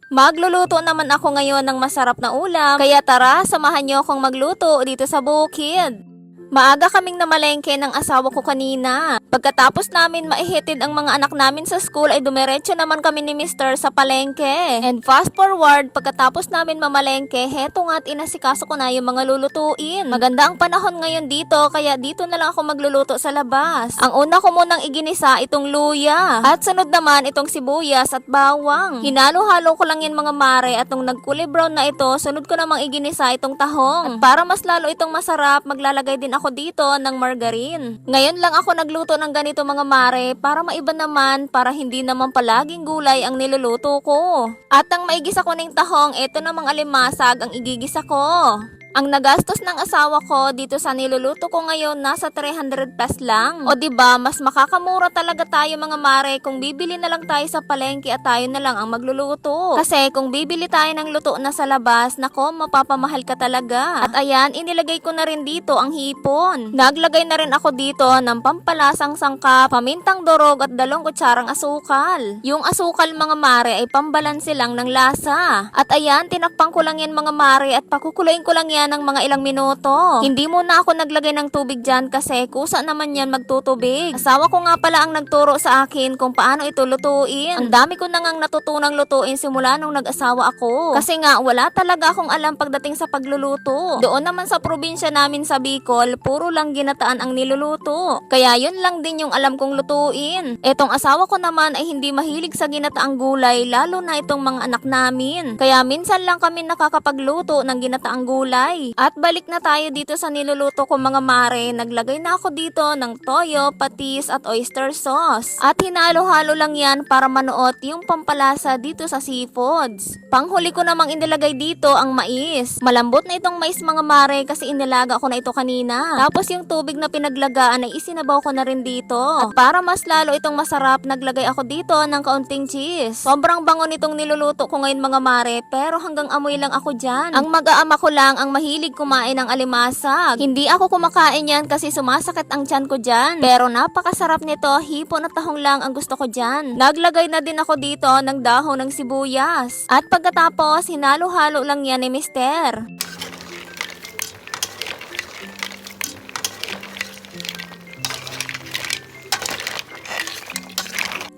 Magluluto naman ako ngayon ng masarap na ulam, kaya tara, samahan niyo akong magluto dito sa bukid. Maaga kaming namalengke ng asawa ko kanina. Pagkatapos namin maihatid ang mga anak namin sa school ay dumiretso naman kami ni Mr. sa palengke. And fast forward, pagkatapos namin mamalengke, heto nga't inasikaso ko na yung mga lulutuin. Maganda ang panahon ngayon dito, kaya dito na lang ako magluluto sa labas. Ang una ko munang iginisa itong luya. At sunod naman itong sibuyas at bawang. Hinalo-halo ko lang yan mga mare, at nung nagkulay brown na ito, sunod ko namang iginisa itong tahong. At para mas lalo itong masarap, maglalagay din ako dito ng margarine. Ngayon lang ako nagluto ng ganito mga mare, para maiba naman, para hindi naman palaging gulay ang niluluto ko. At ang maigisa ko ng tahong, ito namang alimasag ang igigisa ko. Ang nagastos ng asawa ko dito sa niluluto ko ngayon nasa 300 pesos lang. O diba, mas makakamura talaga tayo mga mare kung bibili na lang tayo sa palengke at tayo na lang ang magluluto. Kasi kung bibili tayo ng luto na sa labas, nako, mapapamahal ka talaga. At ayan, inilagay ko na rin dito ang hipon. Naglagay na rin ako dito ng pampalasang sangkap, pamintang durog at 2 kutsarang asukal. Yung asukal mga mare ay pambalanse lang ng lasa. At ayan, tinakpan ko lang yan mga mare at pakukuluin ko lang yan ng mga ilang minuto. Hindi muna ako naglagay ng tubig dyan kasi kusa naman yan magtutubig. Asawa ko nga pala ang nagturo sa akin kung paano ito lutuin. Ang dami ko na ngang natutunang lutuin simula nung nag-asawa ako. Kasi nga wala talaga akong alam pagdating sa pagluluto. Doon naman sa probinsya namin sa Bicol, puro lang ginataan ang niluluto. Kaya yun lang din yung alam kong lutuin. Etong asawa ko naman ay hindi mahilig sa ginataang gulay, lalo na itong mga anak namin. Kaya minsan lang kami nakakapagluto ng ginataang gulay. At balik na tayo dito sa niluluto ko mga mare. Naglagay na ako dito ng toyo, patis at oyster sauce. At hinalo-halo lang yan para manuot yung pampalasa dito sa seafoods. Panghuli ko namang inilagay dito ang mais. Malambot na itong mais mga mare kasi inilaga ko na ito kanina. Tapos yung tubig na pinaglagaan ay isinabaw ko na rin dito. At para mas lalo itong masarap, naglagay ako dito ng kaunting cheese. Sobrang bango nitong niluluto ko ngayon mga mare, pero hanggang amoy lang ako dyan. Ang mag-aama ko lang ang mahilig kumain ng alimasag. Hindi ako kumakain yan kasi sumasakit ang tiyan ko dyan. Pero napakasarap nito, hipon at tahong lang ang gusto ko dyan. Naglagay na din ako dito ng dahon ng sibuyas. At pagkatapos, hinalo-halo lang yan ni Mister.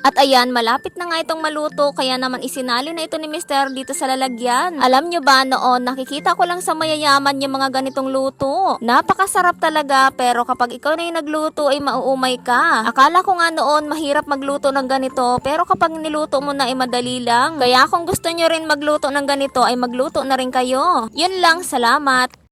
At ayan, malapit na nga itong maluto, kaya naman isinali na ito ni Mister dito sa lalagyan. Alam nyo ba noon, nakikita ko lang sa mayayaman yung mga ganitong luto. Napakasarap talaga, pero kapag ikaw na yung nagluto ay mauumay ka. Akala ko nga noon mahirap magluto ng ganito, pero kapag niluto mo na ay madali lang. Kaya kung gusto nyo rin magluto ng ganito ay magluto na rin kayo. Yun lang, salamat!